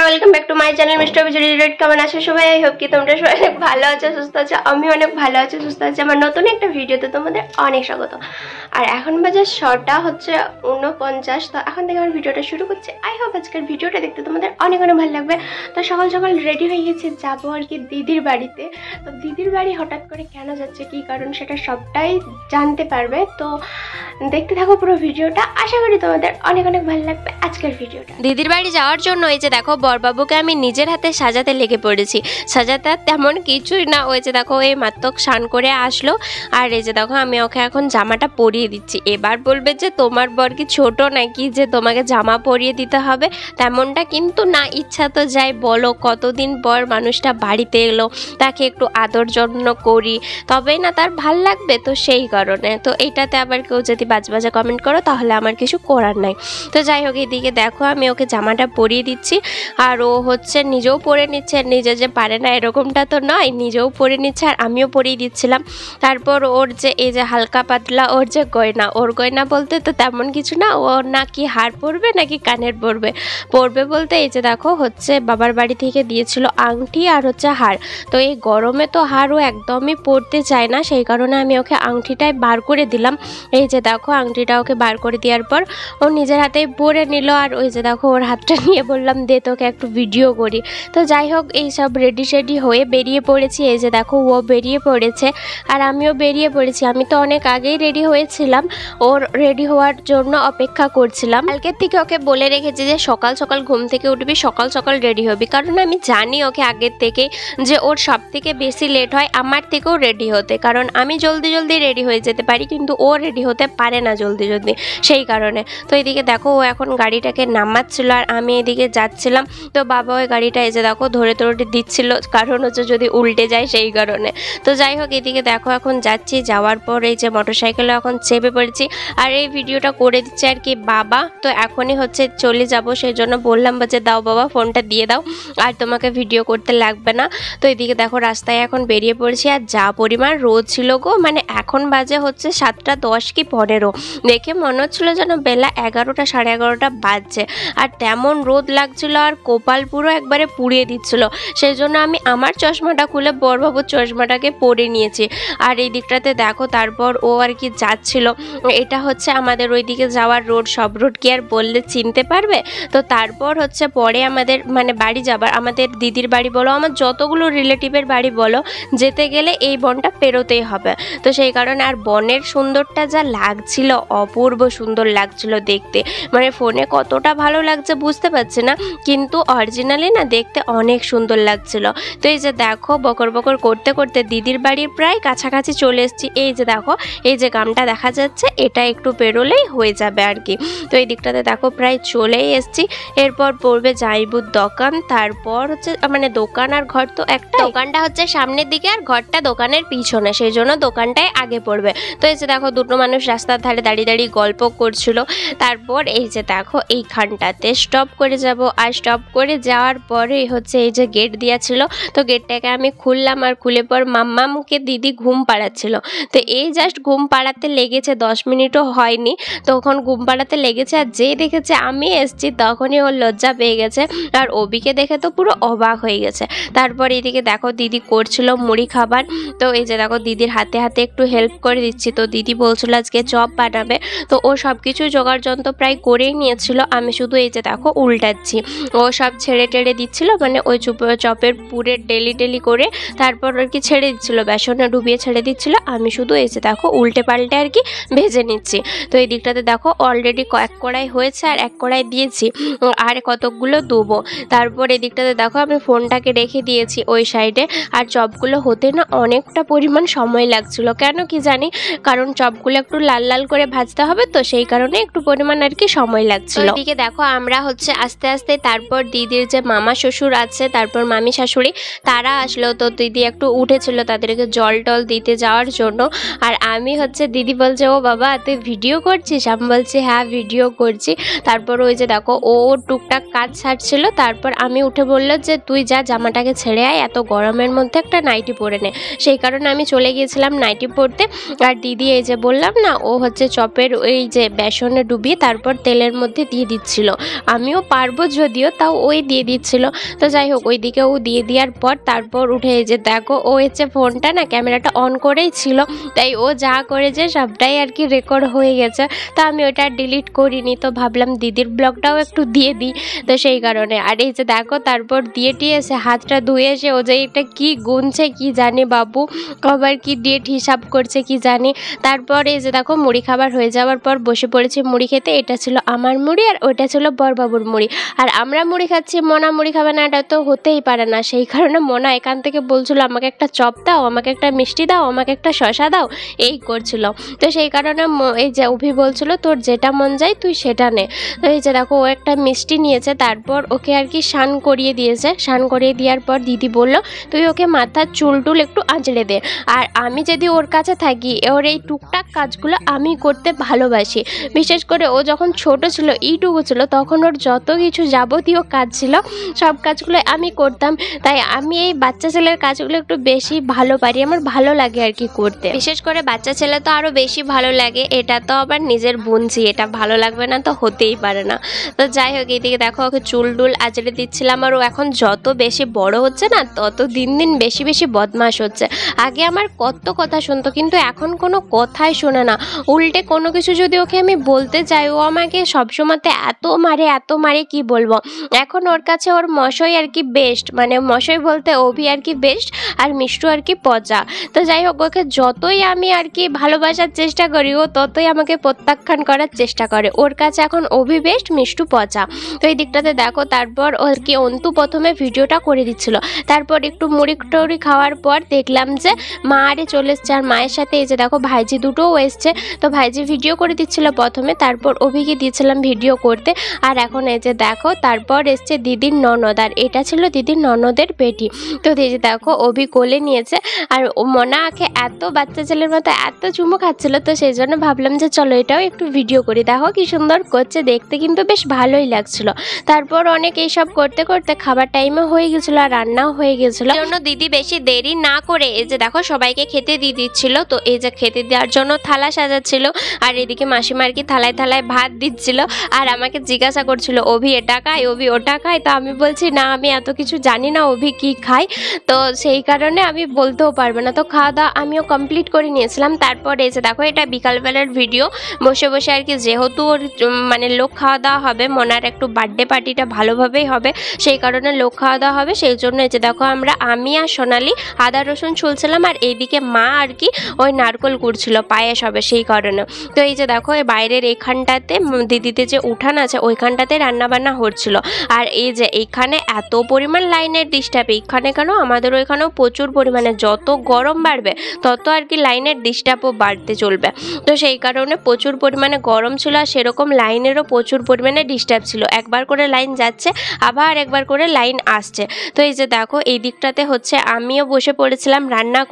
Welcome back to my channel mister Bijli red. কেমন আছো সবাই? আই হোপ কি তোমরা সবাই অনেক ভালো আছো, সুস্থ আছো। আমি অনেক ভালো আছি, সুস্থ আছি। আমার নতুন একটা ভিডিওতে তোমাদের অনেক স্বাগত। আর এখন বাজে 6টা হচ্ছে 49। তো এখন থেকে আমার ভিডিওটা শুরু করছি। আই হোপ আজকের ভিডিওটা দেখতে তোমাদের অনেক অনেক ভালো লাগবে। তো সকাল সকাল রেডি হয়ে গেছি, যাবো আর কি দিদির বাড়িতে। তো দিদির বাড়ি হঠাৎ করে কেন যাচ্ছে, কি কারণ, সেটা সবটাই জানতে পারবে। তো দেখতে থাকো পুরো ভিডিওটা, আশা করি তোমাদের অনেক অনেক ভালো লাগবে আজকের ভিডিওটা। দিদির বাড়ি যাওয়ার জন্য এই যে দেখো বরবাবুকে আমি নিজের হাতে সাজাতে লেগে পড়েছি। সাজাতে তেমন কিছুই না, ওই যে দেখো এই মাত্র স্নান করে আসলো। আর এই যে দেখো আমি ওকে এখন জামাটা পরিয়ে দিচ্ছি। এবার বলবে যে তোমার বর কি ছোট নাকি যে তোমাকে জামা পরিয়ে দিতে হবে, তেমনটা কিন্তু না। ইচ্ছা তো যাই বলো, কতদিন পর মানুষটা বাড়িতে এলো, তাকে একটু আদর যত্ন করি তবেই না তার ভাল লাগবে। তো সেই কারণে তো এইটাতে আবার কেউ যদি বাজে কমেন্ট করো তাহলে আমার কিছু করার নাই। তো যাই হোক, এদিকে দেখো আমি ওকে জামাটা পরিয়ে দিচ্ছি। আর ও হচ্ছে নিজেও পরে নিচ্ছে, আর নিজে যে পারে না এরকমটা তো নয়, নিজেও পরে নিচ্ছে আর আমিও পরিয়ে দিচ্ছিলাম। তারপর ওর যে এই যে হালকা পাতলা ওর যে গয়না, ওর গয়না বলতে তো তেমন কিছু না, ওর নাকি হার পরবে নাকি কানের পরবে বলতে এই যে দেখো হচ্ছে বাবার বাড়ি থেকে দিয়েছিল আংটি আর হচ্ছে হার। তো এই গরমে তো হার ও একদমই পরতে চায় না, সেই কারণে আমি ওকে আংটিটাই বার করে দিলাম। এই যে দেখো আংটিটা ওকে বার করে দেওয়ার পর ও নিজের হাতেই পরে নিল। আর ওই যে দেখো ওর হাতটা নিয়ে বললাম দে তোকে একটু ভিডিও করি। তো যাই হোক এই সব রেডি হয়ে বেরিয়ে পড়েছি। এই যে দেখো ও বেরিয়ে পড়েছে আর আমিও বেরিয়ে পড়েছি। আমি তো অনেক আগেই রেডি হয়েছিলাম, ওর রেডি হওয়ার জন্য অপেক্ষা করছিলাম। কালকের থেকে ওকে বলে রেখেছি যে সকাল সকাল ঘুম থেকে উঠবি, সকাল সকাল রেডি হবি, কারণ আমি জানি ওকে আগের থেকে যে ওর সব থেকে বেশি লেট হয় আমার থেকেও রেডি হতে। কারণ আমি জলদি রেডি হয়ে যেতে পারি, কিন্তু ও রেডি হতে পারে না জলদি সেই কারণে। তো এদিকে দেখো ও এখন গাড়িটাকে নামাচ্ছিল আর আমি এদিকে যাচ্ছিলাম। তো বাবা ওই গাড়িটা এই যে দেখো ধরে দিচ্ছিল, কারণ হচ্ছে যদি উল্টে যায় সেই কারণে। তো যাই হোক এদিকে দেখো এখন যাচ্ছি, যাওয়ার পর এই যে মোটরসাইকেলে এখন চেপে পড়েছি আর এই ভিডিওটা করে দিচ্ছে আর কি বাবা। তো এখনই হচ্ছে চলে যাব, সেই জন্য বললাম যে দাও বাবা ফোনটা দিয়ে দাও, আর তোমাকে ভিডিও করতে লাগবে না। তো এদিকে দেখো রাস্তায় এখন বেরিয়ে পড়েছি। আর যা পরিমাণ রোদ ছিল গো, মানে এখন বাজে হচ্ছে 7:10 কি 15, দেখে মনে হচ্ছিল যেন বেলা 11টা 11:30 বাজছে। আর তেমন রোদ লাগছিল আর কপাল পুরো একবারে পুড়িয়ে দিচ্ছিল, সেই জন্য আমি আমার চশমাটা খুলে বরবাবুর চশমাটাকে পরে নিয়েছি। আর এই দিকটাতে দেখো তারপর ও আর কি যাচ্ছিল, এটা হচ্ছে আমাদের ওই দিকে যাওয়ার রোড। সব রোড কি আর বললে চিনতে পারবে? তো তারপর হচ্ছে পরে আমাদের মানে বাড়ি যাবার, আমাদের দিদির বাড়ি বলো, আমার যতগুলো রিলেটিভের বাড়ি বলো, যেতে গেলে এই বনটা পেরোতেই হবে। তো সেই কারণে আর বনের সুন্দরটা যা লাগছিল, অপূর্ব সুন্দর লাগছিল দেখতে, মানে ফোনে কতটা ভালো লাগছে বুঝতে পারছি না, কিন্তু অরিজিনালি না দেখতে অনেক সুন্দর লাগছিল। তো এই যে দেখো বকর করতে করতে দিদির বাড়ির প্রায় কাছাকাছি চলে এসেছি। এই যে দেখো এই যে গ্রামটা দেখা যাচ্ছে, এটা একটু পেরোলেই হয়ে যাবে আর কি। তো এই দিকটাতে দেখো প্রায় চলেই এসেছি। এরপর পড়বে জাইবুর দোকান, তারপর হচ্ছে মানে দোকান আর ঘর তো একটা, দোকানটা হচ্ছে সামনের দিকে আর ঘরটা দোকানের পিছনে, সেই জন্য দোকানটাই আগে পড়বে। তো এই যে দেখো দুটো মানুষ রাস্তার ধারে দাঁড়িয়ে গল্প করছিল। তারপর এই যে দেখো এইখানটাতে স্টপ করে যাব, আর স্টপ করে যাওয়ার পরে হচ্ছে এই যে গেট দেওয়া ছিল, তো গেটটাকে আমি খুললাম। আর খুলে পর মাম্মামকে দিদি ঘুম পাড়াচ্ছিল। তো এই জাস্ট ঘুম পাড়াতে লেগেছে, 10 মিনিটও হয়নি, তখন ঘুম পাড়াতে লেগেছে। আর যেই দেখেছে আমি এসছি তখনই ওর লজ্জা পেয়ে গেছে, আর অবিকে দেখে তো পুরো অবাক হয়ে গেছে। তারপর এদিকে দেখো দিদি করছিল মুড়ি খাবার। তো এই যে দেখো দিদির হাতে একটু হেল্প করে দিচ্ছি। তো দিদি বলছিল আজকে চপ বানাবে, তো ও সব কিছু জোগাড় যন্ত্র প্রায় করেই নিয়েছিল, আমি শুধু এই যে দেখো উল্টাচ্ছি। ও সব ছেড়ে দিচ্ছিল, মানে ওই চপের পুরে ডেলি করে তারপর আর কি ছেড়ে দিচ্ছিল, বেসনে ডুবিয়ে ছেড়ে দিচ্ছিল, আমি শুধু এই যে দেখো উল্টে পাল্টে আর কি ভেজে নিচ্ছি। তো এই দিকটাতে দেখো অলরেডি এক কড়াই হয়েছে আর এক কড়াই দিয়েছি, আর কতকগুলো দেবো। তারপর এই দিকটাতে দেখো আমি ফোনটাকে রেখে দিয়েছি ওই সাইডে। আর চপগুলো হতে না অনেকটা পরিমাণ সময় লাগছিল, কেন কি জানি, কারণ চপগুলো একটু লাল করে ভাজতে হবে, তো সেই কারণে একটু পরিমাণ আর কি সময় লাগছিল। এদিকে দেখো আমরা হচ্ছে আস্তে আস্তে, তারপর দিদির যে মামা শ্বশুর আছে, তারপর মামি শাশুড়ি, তারা আসলো। তো দিদি একটু উঠেছিল তাদেরকে জল টল দিতে যাওয়ার জন্য। আর আমি হচ্ছে দিদি বলছে ও বাবা তুই ভিডিও করছিস? আমি বলছি হ্যাঁ ভিডিও করছি। তারপর ওই যে দেখো ও টুকটাক কাজ ছাড়ছিল, তারপর আমি উঠে বললো যে তুই যা জামাটাকে ছেড়ে আয়, এত গরমের মধ্যে একটা নাইটি পরে নে। সেই কারণে আমি চলে গিয়েছিলাম নাইটি পরতে। আর দিদি এই যে বললাম না, ও হচ্ছে চপের ওই যে বেসনে ডুবিয়ে তারপর তেলের মধ্যে দিয়ে দিচ্ছিল। আমিও পারবো যদিও, তাও ওই দিয়ে দিচ্ছিল। তো যাই হোক ওইদিকে ও দিয়ে দেওয়ার পর তারপর উঠে যে দেখো ও হচ্ছে ফোনটা না ক্যামেরাটা অন করেই ছিল, তাই ও যা করেছে সবটাই আর কি রেকর্ড হয়ে গেছে। তো আমি ওটা ডিলিট করিনি, তো ভাবলাম দিদির ব্লগটাও একটু দিয়ে দিই, তো সেই কারণে। আর এই যে দেখো তারপর দিয়ে এসে হাতটা ধুয়ে এসে ও যে এটা কি গুনছে কি জানি, বাবু কবার কি ডেট হিসাব করছে কি জানি। তারপর এই যে দেখো মুড়ি খাবার হয়ে যাওয়ার পর বসে পড়েছি মুড়ি খেতে। এটা ছিল আমার মুড়ি আর ওইটা ছিল বড়বাবুর মুড়ি। আর আমরা মুড়ি খাচ্ছি, মোনা মুড়ি খাবে না, এটা তো হতেই পারে না। সেই কারণে মোনা এখান থেকে বলছিল আমাকে একটা চপ দাও, আমাকে একটা মিষ্টি দাও, আমাকে একটা শশা দাও, এই করছিল। তো সেই কারণে এই যে অভি বলছিল তোর যেটা মন যায় তুই সেটা নে। তো এই যে দেখো ও একটা মিষ্টি নিয়েছে, তারপর ওকে আর কি স্নান করিয়ে দিয়েছে। স্নান করিয়ে দেওয়ার পর দিদি বলল তুই ওকে মাথার চুল টুল একটু আঁচড়ে দে। আর আমি যদি ওর কাছে থাকি ওর এই টুকটাক কাজগুলো আমি করতে ভালোবাসি। বিশেষ করে ও যখন ছোট ছিল এইটুকু ছিল তখন ওর যত কিছু যাবতীয় কাজ ছিল সব কাজগুলো আমি করতাম। তাই আমি এই বাচ্চা ছেলের কাজগুলো একটু বেশি ভালো পারি, আমার ভালো লাগে আর কি করতে। বিশেষ করে বাচ্চা ছেলে তো আরও বেশি ভালো লাগে, এটা তো আবার নিজের বোনঝি, এটা ভালো লাগবে না তো হতেই পারে না। তো যাই হোক এইদিকে দেখো ওকে চুল টুল আঁচড়ে দিচ্ছিলাম। আর ও এখন যত বেশি বড় হচ্ছে না তত দিন দিন বেশি বেশি বদমাশ হচ্ছে। আগে আমার কত কথা শুনতো, কিন্তু এখন কোনো কথাই শোনে না। উল্টে কোনো কিছু যদি ওকে আমি বলতে চাই ও আমাকে সবসময়তে এত মারে কি বলবো। এখন ওর কাছে ওর মশাই আর কি বেস্ট, মানে মশাই বলতে অভি আর কি বেস্ট আর মিষ্টু আর কি পচা। তো যাই হোক ওকে যতই আমি আর কি ভালোবাসার চেষ্টা করি ও ততই আমাকে প্রত্যাখ্যান করার চেষ্টা করে। ওর কাছে এখন অভি বেস্ট, মিষ্টু পচা। তো এই দিকটাতে দেখো তারপর ওর কি অন্তু প্রথমে ভিডিওটা করে দিচ্ছিল। তারপর একটু মুড়ি টুড়ি খাওয়ার পর দেখলাম যে মা আরে চলে এসছে, আর মায়ের সাথে এই যে দেখো ভাইজি দুটোও এসছে। তো ভাইজি ভিডিও করে দিচ্ছিল প্রথমে, তারপর অভিকে দিয়েছিলাম ভিডিও করতে। আর এখন এই যে দেখো তারপর এসছে দিদির ননদ, আর এটা ছিল দিদির ননদের বেটি। তো এই যে দেখো অভি কোলে নিয়েছে আর মোনাকে এত বাচ্চা ছেলের মতো এত চুমু খাচ্ছিল, তো সেই জন্য ভাবলাম যে চলো এটাও একটু ভিডিও করি। দেখো কি সুন্দর করছে, দেখতে কিন্তু বেশ ভালোই লাগছিল। তারপর অনেক এইসব করতে করতে খাবার টাইমও হয়ে গেছিলো আর রান্নাও হয়ে গেছিলো। জন্য দিদি বেশি দেরি না করে এই যে দেখো সবাইকে খেতে দিয়ে দিচ্ছিল। তো এই যে খেতে দেওয়ার জন্য থালা সাজাচ্ছিল, আর এদিকে মাসিমা আর কি থালায় থালায় ভাত দিচ্ছিল। আর আমাকে জিজ্ঞাসা করছিল অভি এটা খায়, অভি ওটা খায়। তো আমি বলছি না আমি এত কিছু জানি না অভি কি খায়, তো সেই কারণে আমি বলতেও পারবো না। তো খাওয়া দাওয়া আমিও কমপ্লিট করে নিয়েছিলাম। তারপর এসে দেখো এটা বিকালবেলার ভিডিও, বসে বসে আর কি যেহেতু ওর মানে লোক খাওয়া দাওয়া হবে, মনার একটু বার্থডে পার্টিটা ভালোভাবেই হবে, সেই কারণে লোক খাওয়া দাওয়া হবে। সেই জন্য এই যে দেখো আমি আর সোনালি আদা রসুন ছুলছিলাম, আর এইদিকে মা আর কি ওই নারকল কুড়ছিল, পায়েস হবে সেই কারণে। তো এই যে দেখো এই বাইরের এইখানটাতে দিদিতে যে উঠান আছে ওইখানটাতে রান্নাবান্না হচ্ছিল। আর এই যে এইখানে এত পরিমাণ লাইনের ডিস্টার্ব, এইখানে কেন আমাদের ওইখানেও প্রচুর পরিমাণে, যত গরম বাড়বে তত আর কি লাইনের ডিস্টার্বও বাড়তে চলবে। তো সেই কারণে প্রচুর পরিমাণে গরম ছিল, আর সেরকম লাইনেরও প্রচুর পরিমাণে ডিস্টার্ব ছিল। একবার করে লাইন যাচ্ছে আবার একবার করে লাইন আসছে। তো এই যে দেখো এই দিকটাতে হচ্ছে আমিও বসে পড়েছিলাম রান্না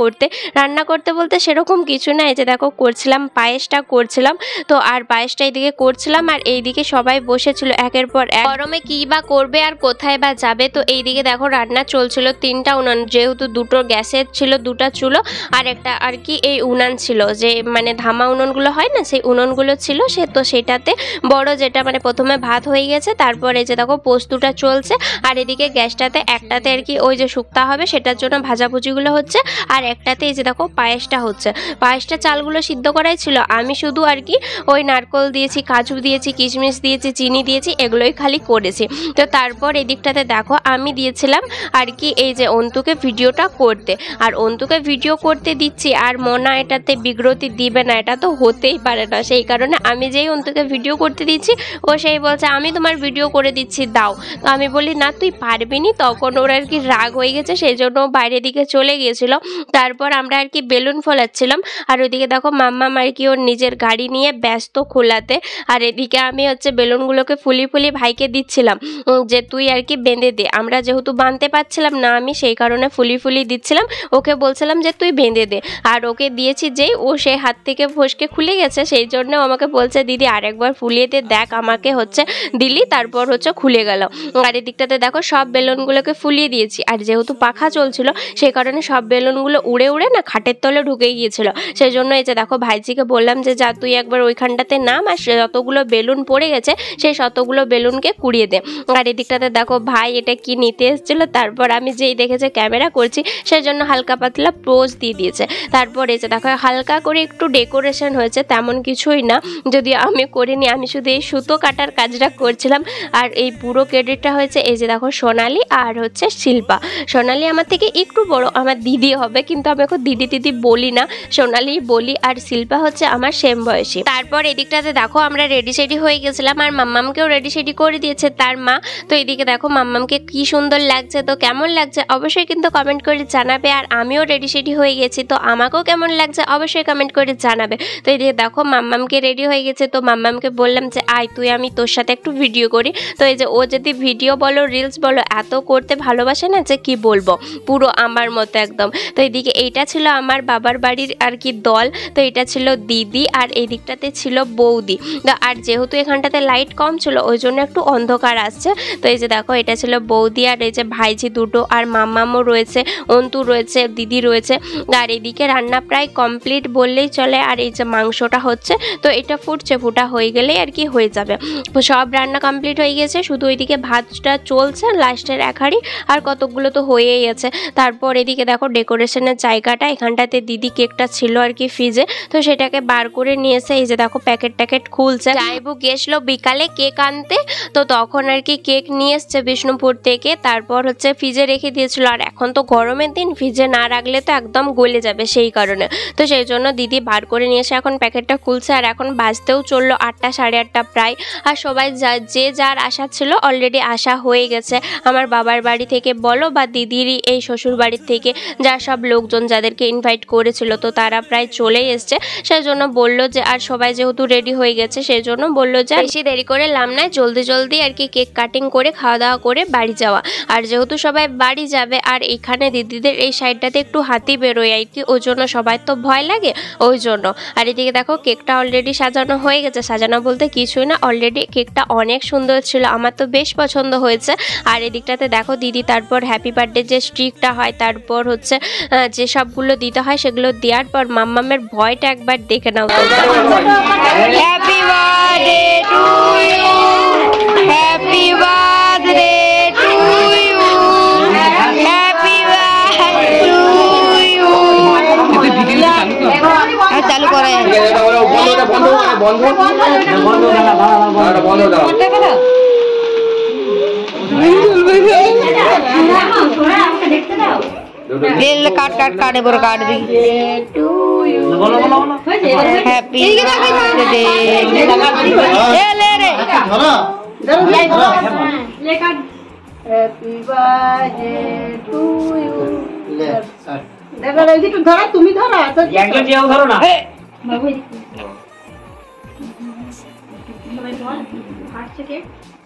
করতে বলতে সেরকম কিছু না, এই যে দেখো করছিলাম পায়েসটা করছিলাম। তো আর পায়েসটা এইদিকে করছিলাম, আর এইদিকে সবাই বসেছিল একের পর এক। গরমে কি বা করবে আর কোথায় বা যাবে। তো এইদিকে দেখো রান্না চলছিল, 3টা উনান, যেহেতু দুটো গ্যাসের ছিল 2টা চুলো আর একটা আর কি এই উনান ছিল, যে মানে ধামা উনুনগুলো হয় না সেই উনুনগুলো ছিল সে। তো সেটাতে বড় যেটা মানে প্রথমে ভাত হয়ে গেছে, তারপরে যে দেখো পোস্তটা চলছে, আর এদিকে গ্যাসটাতে একটাতে আর কি ওই যে শুক্তা হবে সেটার জন্য ভাজাভুজিগুলো হচ্ছে, আর একটাতে এই যে দেখো পায়েসটা হচ্ছে। পায়েসটা চালগুলো সিদ্ধ করাই ছিল, আমি শুধু আর কি ওই নারকল দিয়েছি, কাজু দিয়েছি, কিশমিশ দিয়েছি, চিনি দিয়েছি, এগুলোই খালি করেছি। তো তারপর এদিকটাতে দেখো আমি দিয়েছিলাম আর কি এই যে অন্তুকে ভিডিওটা করতে, আর অন্তুকে ভিডিও করতে দিচ্ছি আর মোনা এটাতে বিগ্রতি দিবে না, এটা তো হতেই পারে না। সেই কারণে আমি যেই অন্তুকে ভিডিও করতে দিচ্ছি ও সেই বলছে আমি তোমার ভিডিও করে দিচ্ছি দাও। তো আমি বলি না তুই পারবি নি, তখন ওর আর কি রাগ হয়ে গেছে, সেই জন্য বাইরের দিকে চলে গিয়েছিল। তারপর আমরা আর কি বেলুন ফোলাচ্ছিলাম, আর ওইদিকে দেখো মাম্মা আর কি ওর নিজের গাড়ি নিয়ে ব্যস্ত খোলাতে, আর এদিকে আমি হচ্ছে বেলুনগুলোকে ফুলি ভাইকে দিচ্ছিলাম যে তুই আর কি বেঁধে দে। আমরা যেহেতু বাঁধতে পারছিলাম না আমি সেই কারণে ফুলি দিচ্ছিলাম, ওকে বলছিলাম যে তুই বেঁধে দে। আর ওকে দিয়েছি যেই ও সেই হাত থেকে ফসকে খুলে গেছে, সেই জন্য আমাকে বলছে দিদি আরেকবার ফুলিয়ে দে, দেখ আমাকে হচ্ছে দিলি, তারপর হচ্ছে খুলে গেল। আর এদিকটাতে দেখো সব বেলুনগুলোকে ফুলিয়ে দিয়েছি, আর যেহেতু পাখা চলছিল সেই কারণে সব বেলুনগুলো উড়ে না খাটের তলে ঢুকে গিয়েছিল। সেই জন্য এই যে দেখো ভাইজিকে বললাম যে যা তুই একবার ওইখানটাতে নাম, আর যতগুলো বেলুন পড়ে গেছে সেই শতগুলো বেলুনকে কুড়িয়ে দে। আর এদিকটাতে দেখো ভাই এটা কি নিতে এসেছিল, তারপর আমি যেই দেখেছে ক্যামেরা করছি সেই জন্য হালকা পাতলা পোজ দিয়ে দিয়েছে। তারপর এই যে দেখো হালকা করে একটু ডেকোরেশন হয়েছে, তেমন কিছুই না, যদি আমি করিনি, আমি শুধু এই সুতো কাটার কাজটা করছিলাম। আর এই পুরো ক্রেডিটটা হয়েছে এই যে দেখো সোনালি আর হচ্ছে শিল্পা। সোনালি আমার থেকে একটু বড়, আমার দিদি হবে, কিন্তু আমি এখন দিদি বলি না, সোনালি বলি। আর শিল্পা হচ্ছে আমার সেম বয়সী। তারপর এদিকটাতে দেখো আমরা রেডি সেডি হয়ে গেছিলাম, আর মাম্মামকেও রেডি সেডি করে দিয়েছে তার মা। তো এদিকে দেখো মাম্মামকে কি সুন্দর লাগছে, তো কেমন লাগছে অবশ্যই কিন্তু কমেন্ট করে জানাবে। আর আমিও রেডি সেডি হয়ে গেছি, তো আমাকেও কেমন লাগছে অবশ্যই কমেন্ট করে জানাবে। তো এদিকে দেখো মাম্মামকে রেডি হয়ে গেছে, তো মাম্মামকে বললাম যে আয় তুই আমি তোর সাথে একটু ভিডিও করি। তো এই যে ও যদি ভিডিও বলো রিলস বলো এত করতে ভালোবাসে না যে কি বলবো, পুরো আমার মতো একদম। তো এদিকে এইটা ছিল আমার বাবার বাড়ির আর কি দল, তো এটা ছিল দিদি, আর এই দিকটাতে ছিল বৌদি। আর যেহেতু এখানটাতে লাইট কম ছিল ওই জন্য একটু অন্ধকার আসছে। তো এই যে দেখো এটা ছিল বৌদি, আর এই যে ভাইজি দুটো, আর মাম্মামও রয়েছে, অন্তু রয়েছে, দিদি রয়েছে। আর এদিকে রান্না প্রায় কমপ্লিট বললেই চলে। আর এই যে মাংসটা হচ্ছে, তো এটা ফুটছে, ফুটা হয়ে গেলেই আর কি হয়ে যাবে। সব রান্না কমপ্লিট হয়ে গেছে, শুধু ওইদিকে ভাতটা চলছে লাস্টের এক হাঁড়ি, আর কতগুলো তো হয়েই আছে। তারপর এদিকে দেখো ডেকোরেশনের জায়গাটা, এখানটাতে দিদি কেকটা ছিল আর কি ফ্রিজে, তো সেটাকে বার করে নিয়ে এসে এই যে দেখো প্যাকেট খুলছে। যাইবু গেছিলো বিকালে কেক আনতে, তো তখন আর কি কেক নিয়ে এসছে বিষ্ণুপুর থেকে, তারপর হচ্ছে ফ্রিজে রেখে দিয়েছিল। আর এখন তো গরমের দিন, ফ্রিজে না রাখলে তো একদম গলে যাবে, সেই কারণে তো সেই জন্য দিদি বার করে নিয়ে এসে এখন প্যাকেটটা খুলছে। আর এখন বাজতেও চললো 8টা সাড়ে 8টা প্রায়। আর সবাই যে যার আশা ছিল অলরেডি আসা হয়ে গেছে, আমার বাবার বাড়ি থেকে বলো বা দিদিরই এই শ্বশুর বাড়ির থেকে যা সব লোকজন যাদেরকে ইনভাইট করেছিল, তো তারা প্রায় চলেই এসছে। সেই জন্য বললো যে আর সবাই যেহেতু রেডি হয়ে গেছে সেই জন্য বললো যে বেশি দেরি করে লাভ নাই, জলদি আর কি কেক কাটিং করে খাওয়া দাওয়া করে বাড়ি যাওয়া। আর যেহেতু সবাই বাড়ি যাবে, আর এখানে দিদিদের এই সাইডটাতে একটু হাতি বেরোয় আর কি, ওই জন্য সবাই তো ভয় লাগে ওই জন্য। আর এদিকে দেখো কেকটা অলরেডি সাজানো হয়ে গেছে, সাজানো বলতে কিছুই না, অলরেডি কেকটা অনেক সুন্দর ছিল, আমার তো বেশ পছন্দ হয়েছে। আর এদিকটাতে দেখো দিদি তারপর হ্যাপি বার্থডে যে স্টিকটা হয়, তারপর হচ্ছে যে সবগুলো দিতে হয় সেগুলো দেওয়ার পর মাম্মামের ভয়টা একবার দেখে নাও। Happy birthday to you, happy birthday to you, happy birthday to you. চালু করে কাট এবার কাট দি হ্যাপি বার্থডে লে রে হ্যাপি বার্থডে টু ইউ। দেখো এই একটু ধরো, তুমি ধরো একজন যেও ধরো না বাবু সবাই বল হাত থেকে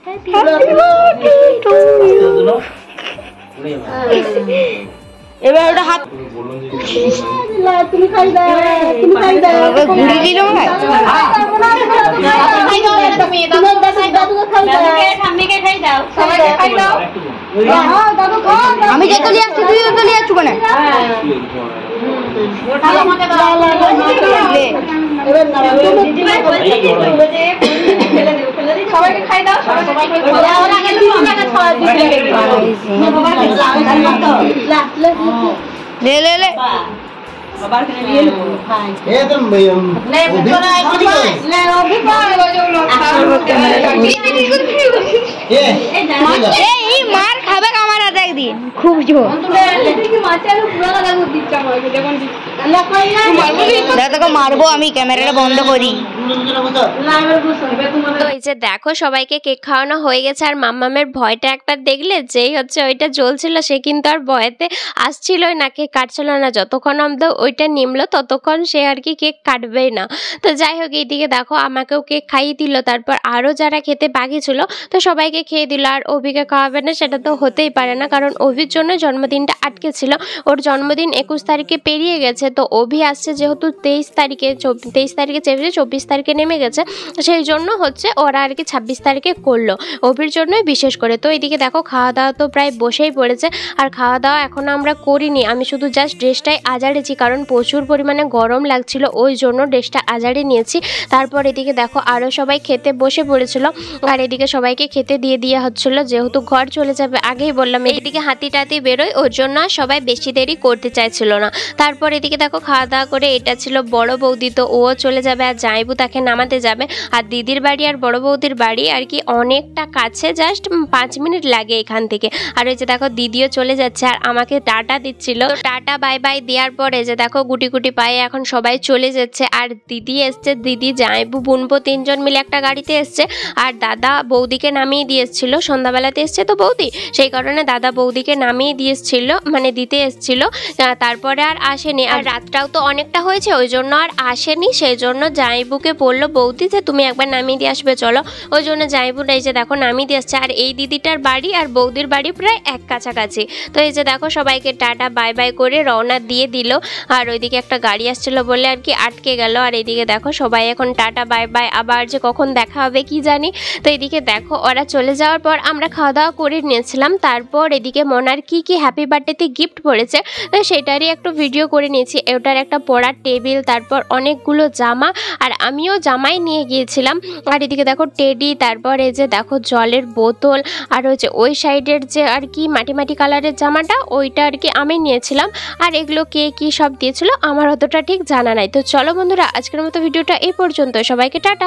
হ্যাপি বার্থডে টু ইউ। এবার ওটা হাত তুমি খাই দাও, তুমি খাই দাও, ঘুরি দিল না খাই দাও, তুমি দাদু খাই দাও, তুমি খাই দাও, ঠাম্মিকে খাই দাও, সবাইকে খাই দাও। হ্যাঁ দাদু খাও, আমি যত লিয়ে আসছি তুই তত লিয়ে আসছ কেন? ওটা আমাকে দাও লে এবার না দিদি ভাই বলছে কি বলবে যে ফেলে দিও, ফেলে দিই, সবাইকে খাই দাও, সবাইকে খাই দাও, আগে তুমি আমাকে খাওয়া দিতে লে লে লে বাবার কেন নিয়ে লো খাই এ তো লে তোরা একটু লে ওভি পার हो जो लोग এই মার খাবে আমার হাতে একদিন খুব জোর কি মাচালো পুরো লাগা দিচ্ছা আমাকে দেখুন আল্লাহ কই না দেখো মারবো আমি, ক্যামেরাটা বন্ধ করি। তো এই যে দেখো সবাইকে কেক খাওয়ানো হয়ে গেছে, আর মাম্মামের ভয়টা একবার দেখলে, যেই হচ্ছে ওইটা জ্বলছিল সে কিন্তু আর ভয়েতে আসছিলই না, কেক কাটছিল না, যতক্ষণ আমাদের ওইটা নিমলো ততক্ষণ সে আর কি কেক কাটবেই না। তো যাই হোক এইদিকে দেখো আমাকেও কেক খাইয়ে দিল, তারপর আরও যারা খেতে বাকি ছিল তো সবাইকে খেয়ে দিল। আর অভিকে খাওয়াবে না সেটা তো হতেই পারে না, কারণ অভির জন্য জন্মদিনটা আটকে ছিল, ওর জন্মদিন 21 তারিখে পেরিয়ে গেছে, তো অভি আসছে যেহেতু 23 তারিখে 23 তারিখে চেপেছে, 24 তারিখে নেমে গেছে, সেই জন্য হচ্ছে ওরা আর কি 26 তারিখে করলো অভির জন্যই বিশেষ করে। তো এদিকে দেখো খাওয়া দাওয়া তো প্রায় বসেই পড়েছে, আর খাওয়া দাওয়া এখন আমরা করিনি, আমি শুধু জাস্ট ড্রেসটাই আজাড়েছি, কারণ প্রচুর পরিমাণে গরম লাগছিল ওই জন্য ড্রেসটা আজাড়ে নিয়েছি। তারপর এদিকে দেখো আরও সবাই খেতে বসে পড়েছিল, আর এদিকে সবাইকে খেতে দিয়ে হচ্ছিলো, যেহেতু ঘর চলে যাবে আগেই বললাম, এদিকে হাতি টাতি বেরোয় ওর জন্য সবাই বেশি দেরি করতে চাইছিল না। তারপর এদিকে দেখো খাওয়া দাওয়া করে, এটা ছিল বড় বৌদি, তো ও চলে যাবে আর জামাইবু তাকে নামাতে যাবে। আর দিদির বাড়ি আর বড় বৌদির বাড়ি আর কি অনেকটা কাছে, জাস্ট 5 মিনিট লাগে এখান থেকে। আর ওই যে দেখো দিদিও চলে যাচ্ছে আর আমাকে টাটা দিচ্ছিল, তো টাটা বাই বাই দেওয়ার পরে যে দেখো গুটি গুটি পায়ে এখন সবাই চলে যাচ্ছে। আর দিদি এসছে, দিদি জামাইবু বোনবো 3 জন মিলে একটা গাড়িতে এসছে, আর দাদা বৌদিকে নামিয়ে দিয়ে এসছিল, সন্ধ্যাবেলাতে এসছে তো বৌদি, সেই কারণে দাদা বৌদিকে নামিয়ে দিয়ে এসছিল, মানে দিতে এসছিল। তারপরে আর আসেনি, আর রাতটাও তো অনেকটা হয়েছে ওই জন্য আর আসেনি। সেই জন্য জামাইবুকে বললো বৌদি যে তুমি একবার নামিয়ে দিয়ে আসবে চলো, ওই জন্য জামাইবুটা এই যে দেখো নামিয়ে দিয়ে আসছে। আর এই দিদিটার বাড়ি আর বৌদির বাড়ি প্রায় এক কাছাকাছি। তো এই যে দেখো সবাইকে টাটা বাই বাই করে রওনা দিয়ে দিল, আর ওইদিকে একটা গাড়ি আসছিল বলে আর কি আটকে গেল। আর এইদিকে দেখো সবাই এখন টাটা বাই বাই, আবার যে কখন দেখা হবে কি জানি। তো এদিকে দেখো ওরা চলে যাওয়ার পর আমরা খাওয়া দাওয়া করে নিয়েছিলাম। তারপর এদিকে মনার কি হ্যাপি বার্থডেতে গিফট পড়েছে, তো সেটারই একটু ভিডিও করে নিয়েছি। ওটার একটা পড়ার টেবিল, তারপর অনেকগুলো জামা, আর আমিও জামাই নিয়ে গিয়েছিলাম। আর এদিকে দেখো টেডি, তারপর এই যে দেখো জলের বোতল, আর হচ্ছে ওই সাইডের যে আর কি মাটি মাটি কালারের জামাটা ওইটা আর কি আমি নিয়েছিলাম। আর এগুলো কে কি সব দিয়েছিল আমার অতটা ঠিক জানা নাই। তো চলো বন্ধুরা আজকের মতো ভিডিওটা এই পর্যন্ত, সবাইকে টাটা।